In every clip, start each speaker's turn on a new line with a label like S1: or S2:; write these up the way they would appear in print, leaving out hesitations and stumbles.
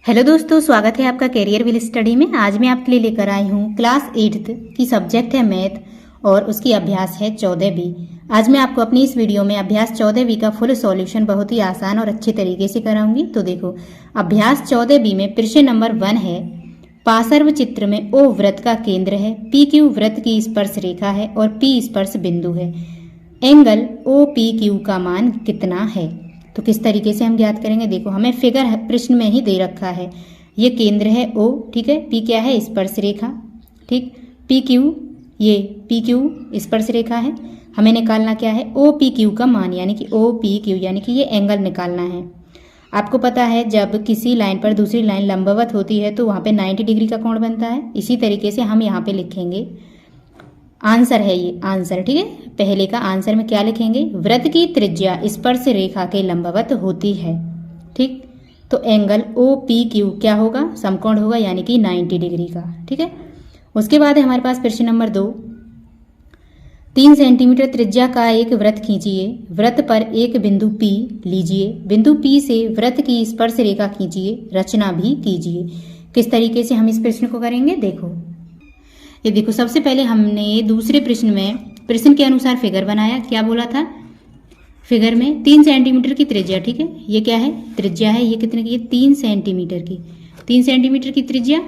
S1: Hello दोस्तों, स्वागत है आपका कैरियर विल स्टडी में। आज मैं आपके लिए लेकर आई हूँ क्लास 8th की सब्जेक्ट है मैथ और उसकी अभ्यास है 14B। आज मैं आपको अपनी इस वीडियो में अभ्यास 14B का फुल सॉल्यूशन बहुत ही आसान और अच्छे तरीके से कराऊंगी। तो देखो, अभ्यास 14B में प्रश्न नंबर 1 है, पार्श्व चित्र में O वृत्त का केंद्र है, PQ वृत्त की स्पर्श रेखा है और P स्पर्श बिंदु है। एंगल OPQ का मान कितना है? तो किस तरीके से हम ज्ञात करेंगे? देखो, हमें फिगर प्रश्न में ही दे रखा है। ये केंद्र है O, ठीक है। P क्या है? स्पर्श रेखा, ठीक। PQ, ये PQ स्पर्श रेखा है। हमें निकालना क्या है? OPQ का मान, यानी कि OPQ यानी कि ये एंगल निकालना है। आपको पता है, जब किसी लाइन पर दूसरी लाइन लंबवत होती है तो वहाँ पे 90 डिग्री का कोण बनता है। इसी तरीके से हम यहाँ पे लिखेंगे, आंसर है ये आंसर, ठीक है। पहले का आंसर में क्या लिखेंगे? वृत्त की त्रिज्या स्पर्श रेखा के लंबवत होती है, ठीक। तो एंगल OPQ क्या होगा? समकोण होगा, यानी कि 90 डिग्री का, ठीक है। उसके बाद है हमारे पास प्रश्न नंबर 2, 3 सेंटीमीटर त्रिज्या का एक वृत्त खींचिए। वृत्त पर एक बिंदु P लीजिए। बिंदु P से वृत्त की स्पर्श रेखा खींचिए, रचना भी कीजिए। किस तरीके से हम इस प्रश्न को करेंगे? देखो, ये देखो, सबसे पहले हमने दूसरे प्रश्न में प्रश्न के अनुसार फिगर बनाया। क्या बोला था? फिगर में 3 सेंटीमीटर की त्रिज्या, ठीक है। ये क्या है? त्रिज्या है। ये कितने की है? 3 सेंटीमीटर की। 3 सेंटीमीटर की त्रिज्या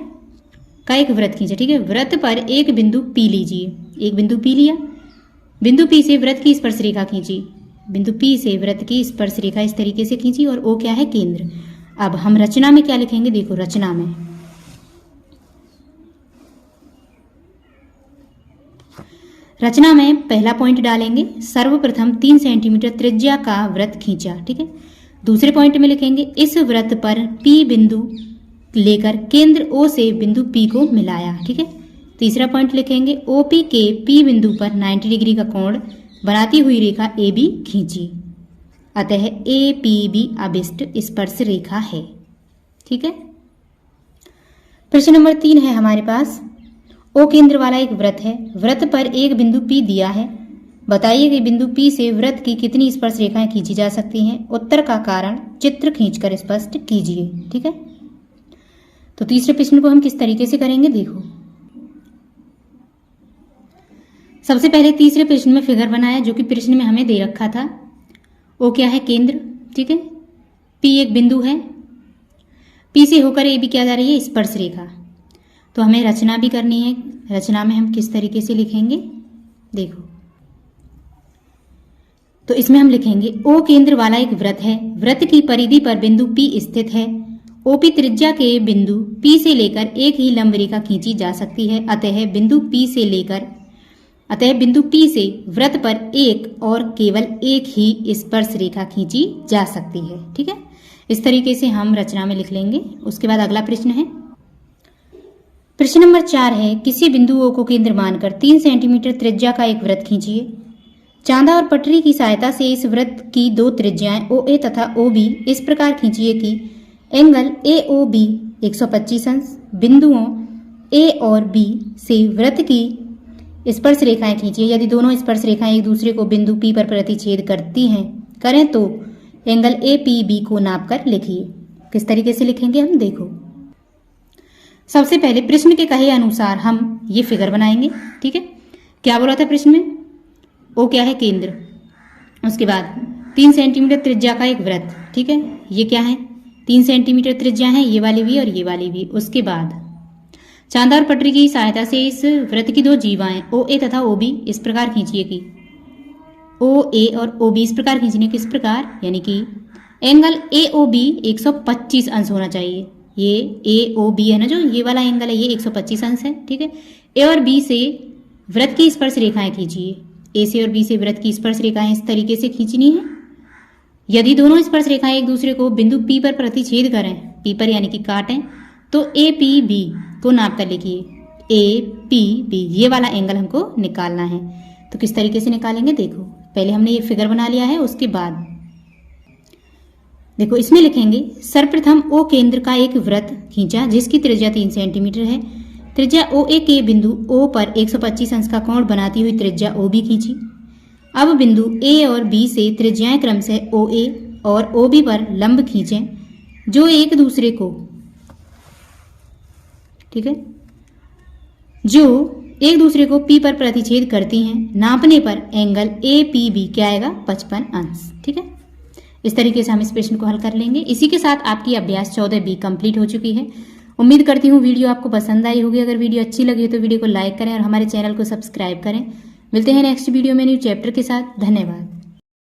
S1: का एक वृत्त खींचे, ठीक है। वृत्त पर एक बिंदु P लीजिए। एक बिंदु P लिया। बिंदु P से वृत्त की स्पर्श रेखा खींची। बिंदु P से वृत्त की स्पर्श रेखा इस तरीके से खींची और O क्या है? केंद्र। अब हम रचना में क्या लिखेंगे? देखो, रचना में पहला पॉइंट डालेंगे, सर्वप्रथम 3 सेंटीमीटर त्रिज्या का वृत्त खींचा, ठीक है। दूसरे पॉइंट में लिखेंगे, इस वृत्त पर P बिंदु लेकर केंद्र O से बिंदु P को मिलाया, ठीक है। तीसरा पॉइंट लिखेंगे, OP के P बिंदु पर 90 डिग्री का कोण बनाती हुई रेखा AB खींची। अतः APB अभिष्ट स्पर्श रेखा है, ठीक है। प्रश्न नंबर 3 है हमारे पास, O केंद्र वाला एक वृत्त है। वृत्त पर एक बिंदु P दिया है। बताइए कि बिंदु P से वृत्त की कितनी स्पर्श रेखाएं खींची जा सकती हैं। उत्तर का कारण चित्र खींचकर स्पष्ट कीजिए, ठीक है। तो तीसरे प्रश्न को हम किस तरीके से करेंगे? देखो, सबसे पहले तीसरे प्रश्न में फिगर बनाया जो कि प्रश्न में हमें दे रखा था। O क्या है? केंद्र, ठीक है। P एक बिंदु है। P से होकर AB क्या जा रही है? स्पर्श रेखा। तो हमें रचना भी करनी है। रचना में हम किस तरीके से लिखेंगे? देखो, तो इसमें हम लिखेंगे, O केंद्र वाला एक वृत्त है। वृत्त की परिधि पर बिंदु P स्थित है। OP त्रिज्या के बिंदु P से लेकर एक ही लंब रेखा खींची जा सकती है। अतः बिंदु P से वृत्त पर एक और केवल एक ही स्पर्श रेखा खींची जा सकती है, ठीक है। इस तरीके से हम रचना में लिख लेंगे। उसके बाद अगला प्रश्न है, प्रश्न नंबर 4 है, किसी बिंदु O को केंद्र मानकर 3 सेंटीमीटर त्रिज्या का एक वृत्त खींचिए। चांदा और पटरी की सहायता से इस वृत्त की दो त्रिज्याएं OA तथा OB इस प्रकार खींचिए कि एंगल AOB 125 अंश। बिंदुओं A और B से वृत्त की स्पर्श रेखाएं खींचिए। यदि दोनों स्पर्श रेखाएं एक दूसरे को बिंदु P पर प्रतिच्छेद करें तो एंगल APB को नापकर लिखिए। किस तरीके से लिखेंगे हम? देखो, सबसे पहले प्रश्न के कहे अनुसार हम ये फिगर बनाएंगे, ठीक है। क्या बोला था प्रश्न में? O क्या है? केंद्र। उसके बाद 3 सेंटीमीटर त्रिज्या का एक वृत्त, ठीक है। ये क्या है? 3 सेंटीमीटर त्रिज्या है, ये वाली भी और ये वाली भी। उसके बाद चांदा और पटरी की सहायता से इस वृत्त की दो जीवाएं OA तथा OB इस प्रकार खींचिए कि OA और OB इस प्रकार खींचने, किस प्रकार? यानी कि एंगल AOB 125 अंश होना चाहिए। ये AOB है ना, जो ये वाला एंगल है, ये 125 अंश है, ठीक है। A और B से वृत्त की स्पर्श रेखाएं खींचिए। A से और B से वृत्त की स्पर्श रेखाएं इस तरीके से खींचनी है। यदि दोनों स्पर्श रेखाएं एक दूसरे को बिंदु P पर प्रतिच्छेद करें, P पर यानी कि काटें, तो APB को नाप कर लिखिए। APB ये वाला एंगल हमको निकालना है। तो किस तरीके से निकालेंगे? देखो, पहले हमने ये फिगर बना लिया है। उसके बाद देखो, इसमें लिखेंगे, सर्वप्रथम O केंद्र का एक वृत्त खींचा जिसकी त्रिज्या 3 सेंटीमीटर है। त्रिज्या OA के बिंदु O पर 125 अंश का कोण बनाती हुई त्रिज्या OB खींची। अब बिंदु A और B से त्रिज्याएं क्रमशः OA और OB पर लंब खींचें जो एक दूसरे को ठीक है, जो एक दूसरे को P पर प्रतिच्छेद करती हैं, नापने पर एंगल APB क्या आएगा 55 अंश। ठीक है, इस तरीके से हम इस प्रश्न को हल कर लेंगे। इसी के साथ आपकी अभ्यास 14B कंप्लीट हो चुकी है। उम्मीद करती हूँ वीडियो आपको पसंद आई होगी। अगर वीडियो अच्छी लगी तो वीडियो को लाइक करें और हमारे चैनल को सब्सक्राइब करें। मिलते हैं नेक्स्ट वीडियो में न्यू चैप्टर के साथ। धन्यवाद।